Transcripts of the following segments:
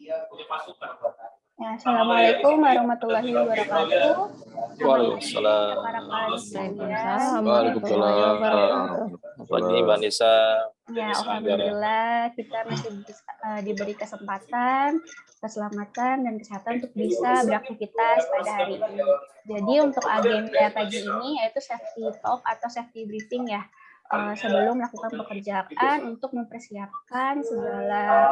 Ya, Assalamualaikum warahmatullahi wabarakatuh. Waalaikumsalam. Para kalian sekalian. Waalaikumsalam warahmatullahi wabarakatuh. Pagi Mbak Nisa. Ya, alhamdulillah kita masih diberi kesempatan, keselamatan dan kesehatan untuk bisa beraktivitas pada hari ini. Jadi untuk agenda pagi ini yaitu safety talk atau safety briefing ya. Sebelum melakukan pekerjaan untuk mempersiapkan segala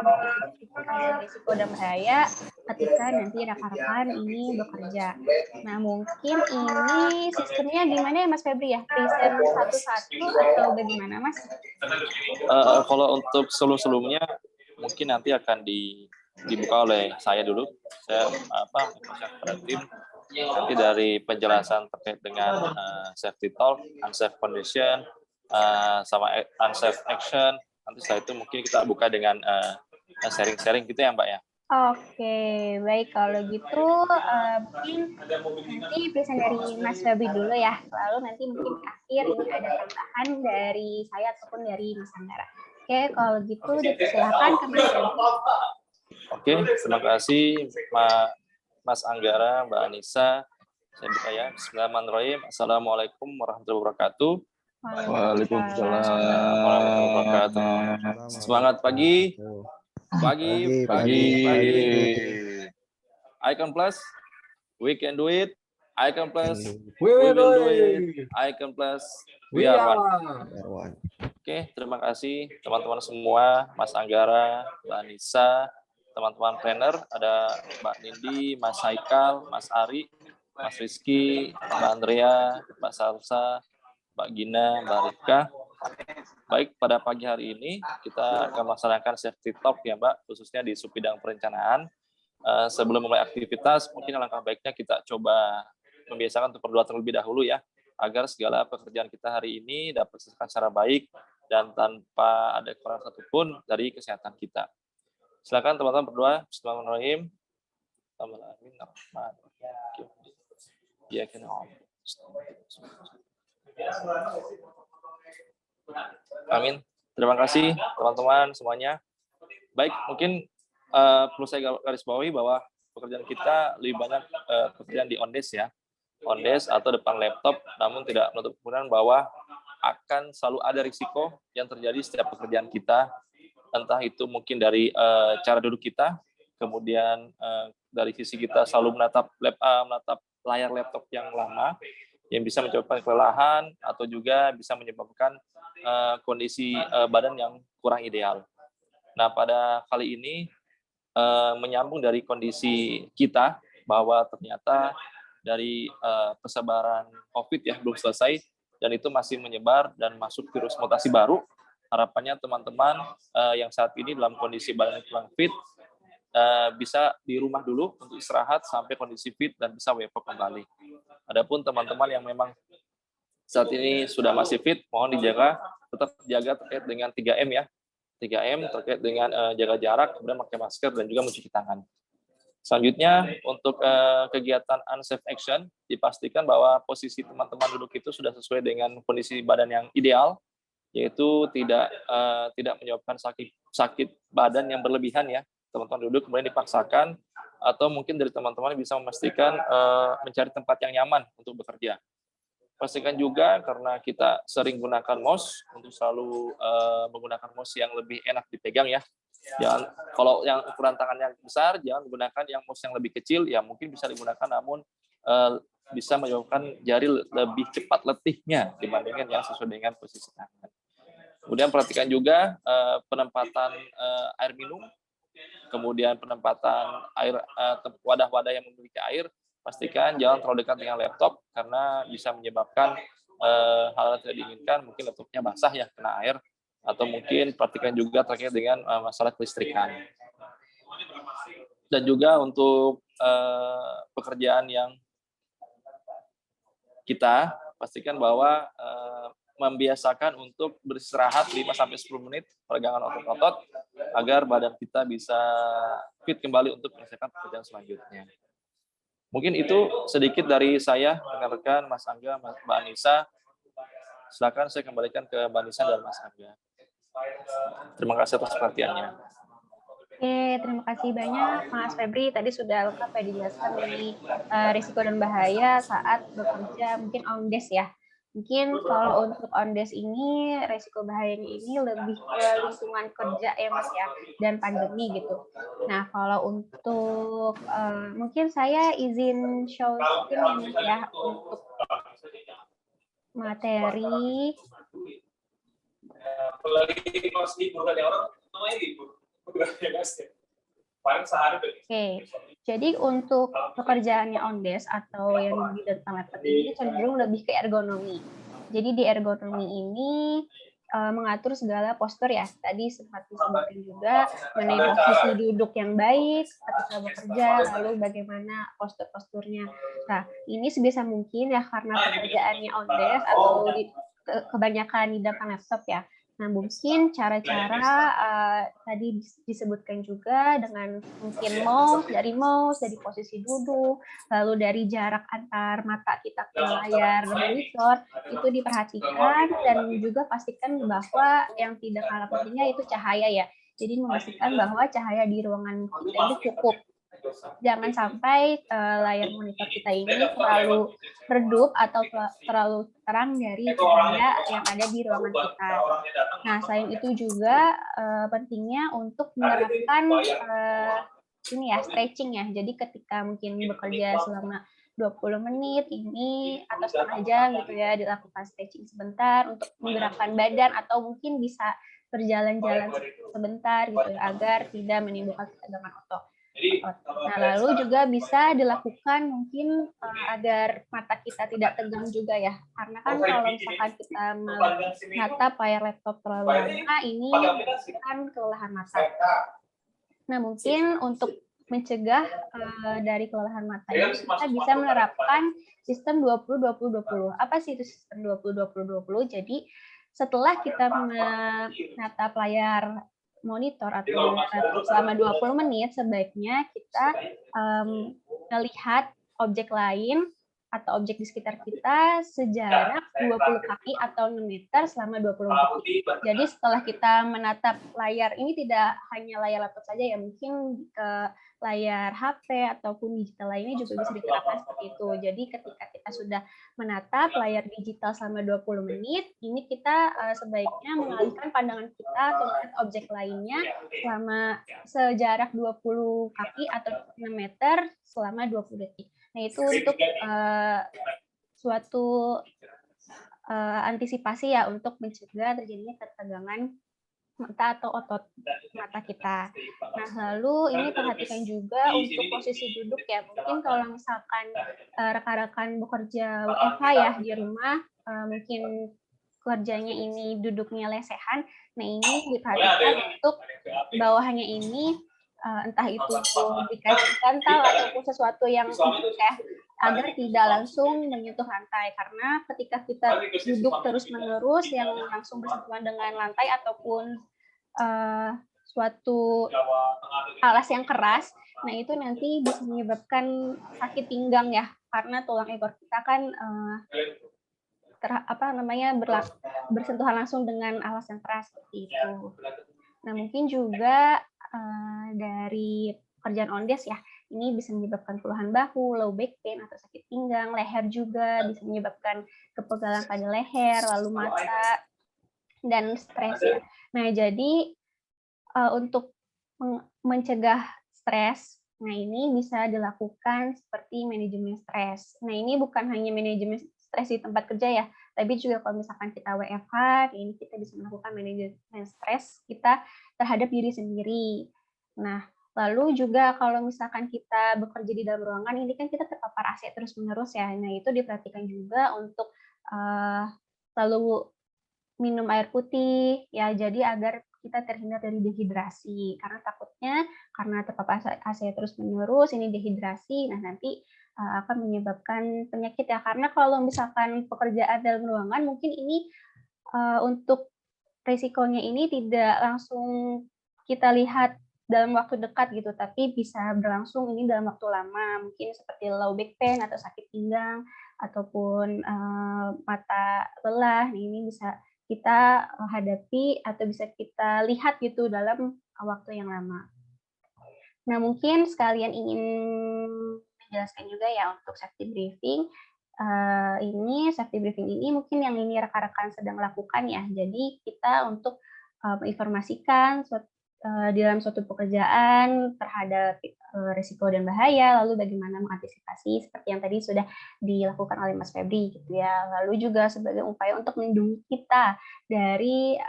risiko dan bahaya ketika nanti rekan-rekan ini bekerja. Nah, mungkin ini sistemnya gimana ya Mas Febri ya? Present satu-satu atau bagaimana Mas? Kalau untuk sebelum-sebelumnya mungkin nanti akan dibuka oleh saya dulu. Saya tim nanti dari penjelasan terkait dengan safety talk, unsafe condition, sama unsafe action. Nanti setelah itu mungkin kita buka dengan sharing-sharing gitu ya Mbak ya. Oke, baik kalau gitu mungkin nanti present dari Mas Febri dulu ya. Lalu nanti mungkin akhir ini ada tambahan dari saya ataupun dari Mas Anggara. Oke, kalau gitu dipersilakan ke Mas Febri. Oke, terima kasih Mas Anggara, Mbak Anissa. Saya buka ya. Bismillahirrahmanirrahim. Assalamualaikum warahmatullahi wabarakatuh. Waalaikumsalam warahmatullahi wabarakatuh. Semangat pagi. Pagi. Icon Plus, we can do it. Icon Plus, we will do it. Icon Plus, we are one. Oke, terima kasih teman-teman semua, Mas Anggara, Mbak Anissa, teman-teman trainer, ada Mbak Nindi, Mas Haikal, Mas Ari, Mas Rizky, Mbak Andrea, Mbak Salsa, Mbak Gina, Mbak Rika. Baik, pada pagi hari ini kita akan melaksanakan safety talk ya Mbak, khususnya di subbidang perencanaan. Sebelum mulai aktivitas, mungkin alangkah baiknya kita coba membiasakan untuk berdoa terlebih dahulu ya, agar segala pekerjaan kita hari ini dapat diselesaikan secara baik dan tanpa ada kekurangan satupun dari kesehatan kita. Silakan teman-teman berdoa. Bismillahirrahmanirrahim. Amin. Terima kasih teman-teman semuanya. Baik, mungkin perlu saya garis bawahi bahwa pekerjaan kita lebih banyak pekerjaan di on desk ya. On desk atau depan laptop, namun tidak menutup kemungkinan bahwa akan selalu ada risiko yang terjadi setiap pekerjaan kita. Entah itu mungkin dari cara duduk kita, kemudian dari sisi kita selalu menatap layar laptop yang lama, yang bisa menyebabkan kelelahan atau juga bisa menyebabkan kondisi badan yang kurang ideal. Nah, pada kali ini menyambung dari kondisi kita bahwa ternyata dari persebaran COVID ya belum selesai dan itu masih menyebar dan masuk virus mutasi baru. Harapannya teman-teman yang saat ini dalam kondisi badan kurang fit bisa di rumah dulu untuk istirahat sampai kondisi fit dan bisa WFH kembali. Adapun teman-teman yang memang saat ini sudah masih fit, mohon dijaga, tetap jaga terkait dengan 3M ya. 3M terkait dengan jaga jarak, kemudian pakai masker dan juga mencuci tangan. Selanjutnya untuk kegiatan unsafe action, dipastikan bahwa posisi teman-teman duduk itu sudah sesuai dengan kondisi badan yang ideal, yaitu tidak menyebabkan sakit badan yang berlebihan ya. Teman-teman duduk kemudian dipaksakan, atau mungkin dari teman-teman bisa memastikan mencari tempat yang nyaman untuk bekerja. Pastikan juga karena kita sering gunakan mouse untuk selalu menggunakan mouse yang lebih enak dipegang ya. Jangan, kalau yang ukuran tangannya besar, jangan gunakan yang mouse yang lebih kecil, ya mungkin bisa digunakan namun bisa menyebabkan jari lebih cepat letihnya dibandingkan yang sesuai dengan posisi tangan. Kemudian perhatikan juga penempatan air minum, kemudian penempatan air wadah-wadah yang memiliki air. Pastikan jangan terlalu dekat dengan laptop karena bisa menyebabkan hal yang tidak diinginkan, mungkin laptopnya basah ya kena air, atau mungkin perhatikan juga terkait dengan masalah kelistrikan. Dan juga untuk pekerjaan yang kita pastikan bahwa membiasakan untuk beristirahat 5-10 menit peregangan otot-otot agar badan kita bisa fit kembali untuk menyelesaikan pekerjaan selanjutnya. Mungkin itu sedikit dari saya, rekan-rekan Mas Angga, Mbak Anissa. Silakan saya kembalikan ke Mbak Anissa dan Mas Angga. Terima kasih atas perhatiannya. Oke, terima kasih banyak Mas Febri. Tadi sudah lengkap ya dijelaskan mengenai risiko dan bahaya saat bekerja mungkin on desk ya. Mungkin kalau untuk on desk ini risiko bahayanya ini lebih ke lingkungan kerja ya Mas ya dan pandemi gitu. Nah kalau untuk mungkin saya izin show screen ya Mas ya untuk materi. Oke, jadi untuk pekerjaannya on desk atau yang di depan laptop ini cenderung lebih ke ergonomi. Jadi di ergonomi ini mengatur segala postur ya. Tadi sempat disebutkan juga mengenai posisi duduk yang baik ketika bekerja, lalu bagaimana postur-posturnya. Nah, ini sebisa mungkin ya karena pekerjaannya on desk atau kebanyakan di depan laptop ya. Nah, mungkin cara-cara tadi disebutkan juga dengan mungkin dari posisi duduk, lalu dari jarak antar mata kita ke layar monitor, itu diperhatikan dan juga pastikan bahwa yang tidak kalah pentingnya itu cahaya ya. Jadi memastikan bahwa cahaya di ruangan kita itu cukup. Jangan sampai layar monitor kita ini terlalu redup atau terlalu terang dari cahaya yang ada di ruangan kita. Nah, selain itu juga pentingnya untuk menerapkan ini ya stretching ya. Jadi ketika mungkin bekerja selama 20 menit ini atau setengah jam gitu ya, dilakukan stretching sebentar untuk menggerakkan badan atau mungkin bisa berjalan-jalan sebentar gitu ya, agar tidak menimbulkan ketegangan otot. Nah, lalu juga bisa dilakukan mungkin agar mata kita tidak tegang juga ya. Karena kan kalau misalkan kita menatap layar laptop terlalu lama, ini menyebabkan kelelahan mata. Nah, mungkin untuk mencegah dari kelelahan mata ini, kita bisa menerapkan sistem 20-20-20. Apa sih itu sistem 20-20-20? Jadi, setelah kita menatap layar monitor atau selama 20 menit, sebaiknya kita melihat objek lain atau objek di sekitar kita sejarak 20 kaki atau 6 meter selama 20 menit. Jadi setelah kita menatap layar, ini tidak hanya layar laptop saja ya, mungkin ke layar HP ataupun digital lainnya juga bisa diterapkan seperti itu. Jadi ketika kita sudah menatap layar digital selama 20 menit, ini kita sebaiknya mengalihkan pandangan kita ke objek lainnya selama sejarak 20 kaki atau 6 meter selama 20 detik. Nah, itu untuk suatu antisipasi ya untuk mencegah terjadinya ketegangan mata atau otot mata kita. Nah, lalu ini perhatikan juga untuk posisi duduk ya. Mungkin kalau misalkan rekan-rekan bekerja WFH ya di rumah, mungkin kerjanya ini duduknya lesehan. Nah, ini diperhatikan untuk bawahannya ini entah itu dikasih bantal ataupun sesuatu yang agar tidak langsung menyentuh lantai, karena ketika kita duduk terus-menerus yang langsung bersentuhan dengan lantai ataupun suatu alas yang keras, nah itu nanti bisa menyebabkan sakit pinggang ya, karena tulang ekor kita kan bersentuhan langsung dengan alas yang keras seperti itu. Nah, mungkin juga dari pekerjaan on desk ya, ini bisa menyebabkan keluhan bahu, low back pain atau sakit pinggang, leher juga bisa menyebabkan kepegalan pada leher, lalu mata, dan stres ya. Nah, jadi untuk mencegah stres, nah ini bisa dilakukan seperti manajemen stres. Nah, ini bukan hanya manajemen stres di tempat kerja ya, tapi juga kalau misalkan kita WFH, ini kita bisa melakukan manajemen stres kita terhadap diri sendiri. Nah, lalu juga kalau misalkan kita bekerja di dalam ruangan, ini kan kita terpapar AC terus-menerus ya. Nah, itu diperhatikan juga untuk selalu minum air putih, ya jadi agar kita terhindar dari dehidrasi. Karena takutnya karena terpapar AC terus-menerus, ini dehidrasi, nah nanti akan menyebabkan penyakit ya. Karena kalau misalkan pekerjaan dalam ruangan, mungkin ini untuk risikonya ini tidak langsung kita lihat dalam waktu dekat gitu, tapi bisa berlangsung ini dalam waktu lama, mungkin seperti low back pain atau sakit pinggang, ataupun mata lelah, ini bisa kita hadapi atau bisa kita lihat gitu dalam waktu yang lama. Nah, mungkin sekalian ingin menjelaskan juga ya untuk safety briefing. Ini safety briefing ini mungkin yang ini rekan-rekan sedang lakukan ya. Jadi kita untuk menginformasikan di dalam suatu pekerjaan terhadap risiko dan bahaya, lalu bagaimana mengantisipasi seperti yang tadi sudah dilakukan oleh Mas Febri gitu ya. Lalu juga sebagai upaya untuk melindungi kita dari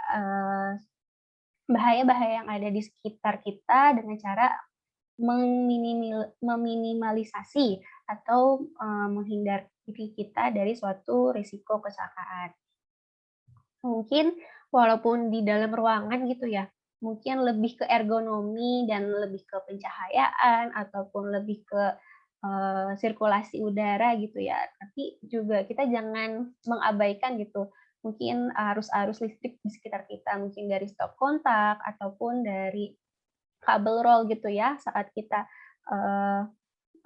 bahaya-bahaya yang ada di sekitar kita dengan cara meminimalisasi atau menghindari kita dari suatu risiko kecelakaan. Mungkin walaupun di dalam ruangan gitu ya, mungkin lebih ke ergonomi dan lebih ke pencahayaan ataupun lebih ke sirkulasi udara gitu ya. Tapi juga kita jangan mengabaikan gitu, mungkin arus-arus listrik di sekitar kita, mungkin dari stop kontak ataupun dari kabel roll gitu ya saat kita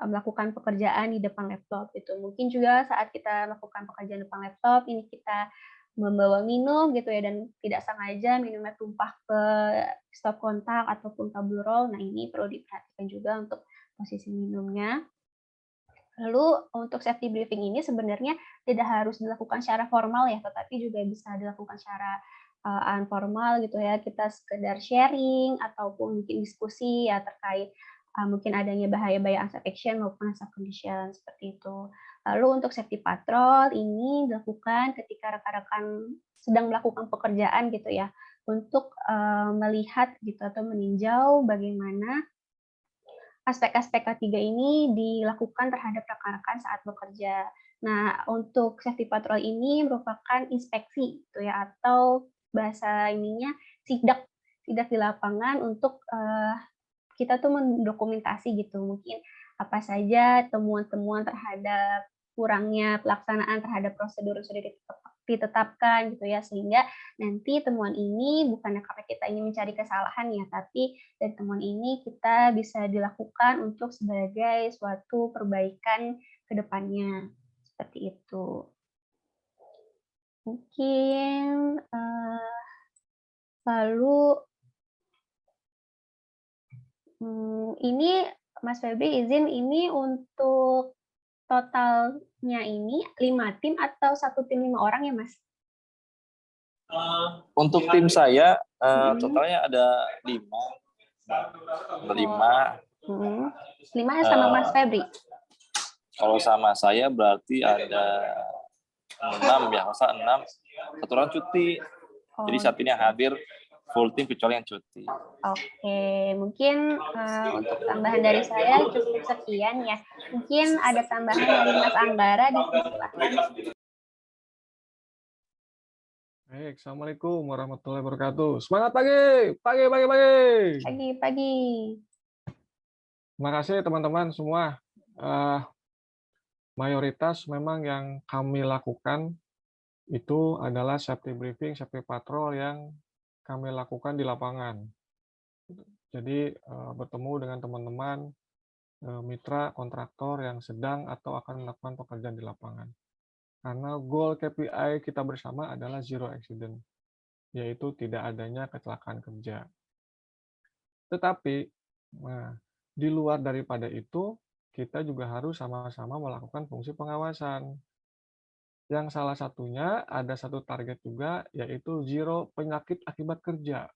melakukan pekerjaan di depan laptop gitu. Mungkin juga saat kita melakukan pekerjaan depan laptop ini kita membawa minum gitu ya dan tidak sengaja minumnya tumpah ke stop kontak ataupun kabel roll. Nah, ini perlu diperhatikan juga untuk posisi minumnya. Lalu untuk safety briefing ini sebenarnya tidak harus dilakukan secara formal ya, tetapi juga bisa dilakukan secara informal gitu ya. Kita sekedar sharing ataupun mungkin diskusi ya terkait mungkin adanya bahaya-bahaya unsafe action maupun unsafe condition seperti itu. Lalu untuk safety patrol ini dilakukan ketika rekan-rekan sedang melakukan pekerjaan gitu ya, untuk melihat gitu atau meninjau bagaimana aspek-aspek ketiga ini dilakukan terhadap rekan-rekan saat bekerja. Nah, untuk safety patrol ini merupakan inspeksi gitu ya, atau bahasa ininya sidak di lapangan untuk kita tuh mendokumentasi gitu, mungkin apa saja temuan-temuan terhadap kurangnya pelaksanaan terhadap prosedur yang sudah ditetapkan gitu ya, sehingga nanti temuan ini bukannya karena kita ingin mencari kesalahan ya, tapi dari temuan ini kita bisa dilakukan untuk sebagai suatu perbaikan ke depannya, seperti itu. Mungkin lalu ini Mas Febri izin ini untuk totalnya ini 5 tim atau 1 tim 5 orang ya, Mas? Untuk tim saya totalnya ada 5. Ada 5. 5 sama Mas Febri? Kalau sama saya berarti ada 6 ya, masa 6. 1 orang cuti. Jadi saat ini yang hadir full tim kecuali yang cuti. Oke, mungkin untuk tambahan dari saya cukup sekian ya. Mungkin ada tambahan dari Mas Anggara, dipersilakan. Baik, Assalamualaikum warahmatullahi wabarakatuh. Semangat pagi. Pagi. Terima kasih teman-teman semua. Mayoritas memang yang kami lakukan itu adalah safety briefing, safety patrol yang kami lakukan di lapangan. Jadi bertemu dengan teman-teman mitra kontraktor yang sedang atau akan melakukan pekerjaan di lapangan. Karena goal KPI kita bersama adalah zero accident, yaitu tidak adanya kecelakaan kerja. Tetapi, di luar daripada itu, kita juga harus sama-sama melakukan fungsi pengawasan. Yang salah satunya ada satu target juga, yaitu zero penyakit akibat kerja.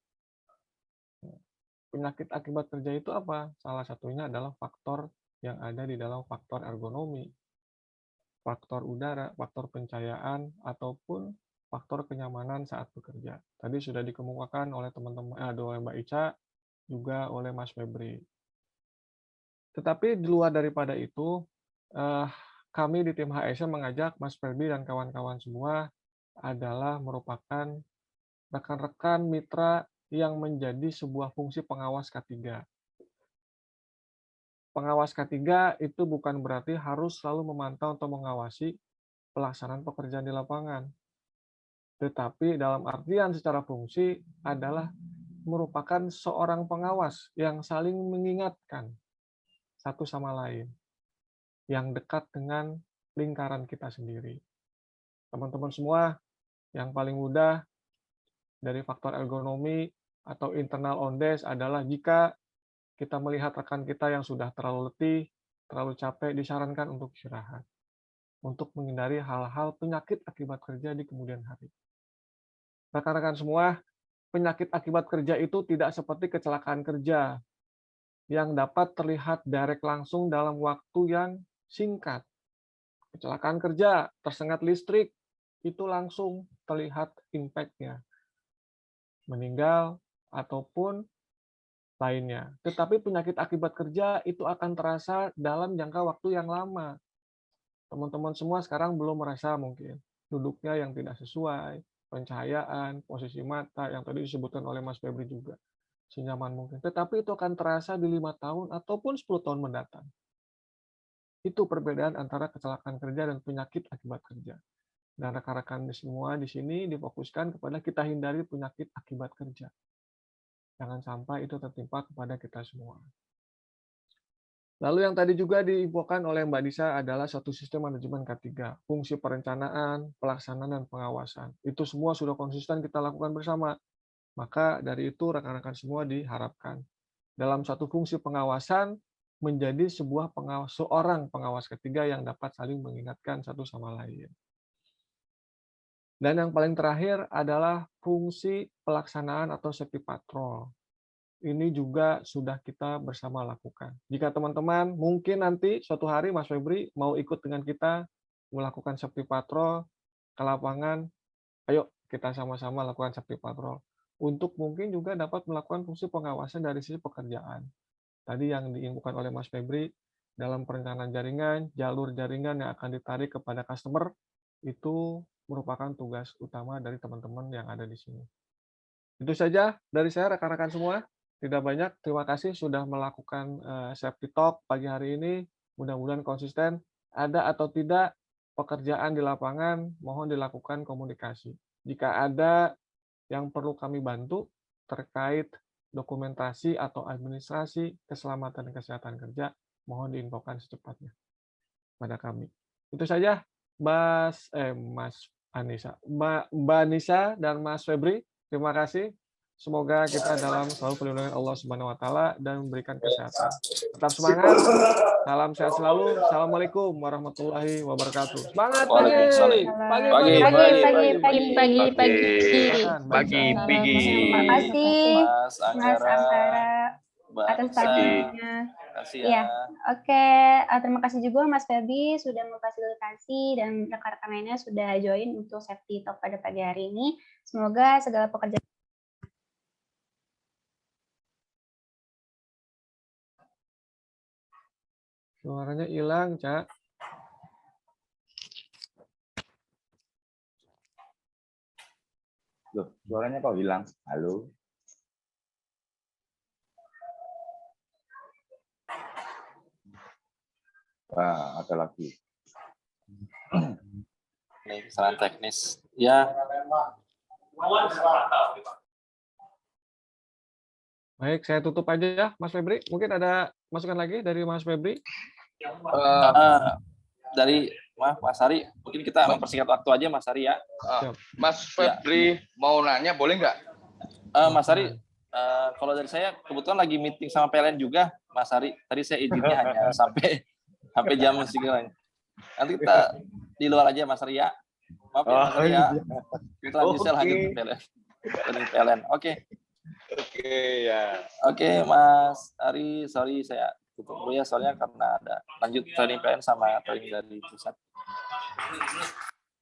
Penyakit akibat kerja itu apa? Salah satunya adalah faktor yang ada di dalam faktor ergonomi, faktor udara, faktor pencahayaan, ataupun faktor kenyamanan saat bekerja. Tadi sudah dikemukakan oleh teman-teman, oleh Mbak Ica, juga oleh Mas Febri. Tetapi di luar daripada itu, kami di tim HSM mengajak Mas Febri dan kawan-kawan semua adalah merupakan rekan-rekan mitra yang menjadi sebuah fungsi pengawas K3. Pengawas K3 itu bukan berarti harus selalu memantau atau mengawasi pelaksanaan pekerjaan di lapangan. Tetapi dalam artian secara fungsi adalah merupakan seorang pengawas yang saling mengingatkan satu sama lain, yang dekat dengan lingkaran kita sendiri. Teman-teman semua, yang paling mudah dari faktor ergonomi atau internal on desk adalah jika kita melihat rekan kita yang sudah terlalu letih, terlalu capek, disarankan untuk istirahat. Untuk menghindari hal-hal penyakit akibat kerja di kemudian hari. Rekan-rekan semua, penyakit akibat kerja itu tidak seperti kecelakaan kerja yang dapat terlihat direct langsung dalam waktu yang singkat. Kecelakaan kerja, tersengat listrik, itu langsung terlihat impact-nya. Meninggal ataupun lainnya. Tetapi penyakit akibat kerja itu akan terasa dalam jangka waktu yang lama. Teman-teman semua sekarang belum merasa mungkin duduknya yang tidak sesuai, pencahayaan, posisi mata yang tadi disebutkan oleh Mas Febri juga, senyaman mungkin. Tetapi itu akan terasa di 5 tahun ataupun 10 tahun mendatang. Itu perbedaan antara kecelakaan kerja dan penyakit akibat kerja. Dan rekan-rekan semua di sini difokuskan kepada kita hindari penyakit akibat kerja. Jangan sampai itu tertimpa kepada kita semua. Lalu yang tadi juga diinfokan oleh Mbak Disa adalah suatu sistem manajemen K3, fungsi perencanaan, pelaksanaan, dan pengawasan. Itu semua sudah konsisten kita lakukan bersama. Maka dari itu rekan-rekan semua diharapkan dalam satu fungsi pengawasan menjadi seorang pengawas ketiga yang dapat saling mengingatkan satu sama lain. Dan yang paling terakhir adalah fungsi pelaksanaan atau safety patrol. Ini juga sudah kita bersama lakukan. Jika teman-teman mungkin nanti suatu hari Mas Febri mau ikut dengan kita melakukan safety patrol ke lapangan, ayo kita sama-sama lakukan safety patrol. Untuk mungkin juga dapat melakukan fungsi pengawasan dari sisi pekerjaan. Tadi yang diinfokan oleh Mas Febri, dalam perencanaan jaringan, jalur jaringan yang akan ditarik kepada customer, itu merupakan tugas utama dari teman-teman yang ada di sini. Itu saja dari saya, rekan-rekan semua. Tidak banyak, terima kasih sudah melakukan safety talk pagi hari ini. Mudah-mudahan konsisten. Ada atau tidak pekerjaan di lapangan, mohon dilakukan komunikasi. Jika ada yang perlu kami bantu terkait dokumentasi atau administrasi keselamatan dan kesehatan kerja, mohon diinfokan secepatnya pada kami. Itu saja, Mas Anissa, Mbak Anissa dan Mas Febri, terima kasih. Semoga kita dalam selalu perlindungan Allah Subhanahu wa taala dan memberikan kesehatan. Tetap semangat. Salam sehat selalu. Assalamualaikum warahmatullahi wabarakatuh. Semangat pagi. Pagi. Terima kasih Mas Mas Anggara atas paginya. Ya. Oke. Terima kasih juga Mas Febri sudah memfasilitasi dan rekan-rekan lainnya sudah join untuk safety talk pada pagi hari ini. Semoga segala pekerjaan Suaranya hilang, Cak. Loh, suaranya kok hilang? Halo? Wah, ada lagi. Ini kesalahan teknis. Ya. Baik, saya tutup aja ya, Mas Febri. Mungkin ada masukan lagi dari Mas Febri? Dari Mas Hari, mungkin kita mempersingkat waktu aja, Mas Hari ya. Mas Febri mau nanya, boleh nggak? Mas Hari, kalau dari saya kebetulan lagi meeting sama PLN juga, Mas Hari. Tadi saya izinnya hanya sampai jam segini. Nanti kita di luar aja, Mas Hari ya. Maaf ya, Mas Hari ya. Kita lanjut lagi PLN. Oke. Oke, ya. Oke, Mas Ari, sorry saya tutup dulu ya, soalnya karena ada lanjut training PN sama training dari pusat.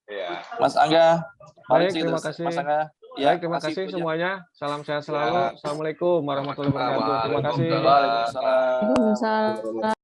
Ya. Mas Angga, baik, terima kasih. Mas Angga. Ya, baik, terima kasih semuanya. Salam sehat selalu. Assalamualaikum warahmatullahi wabarakatuh. Terima kasih. Waalaikumsalam.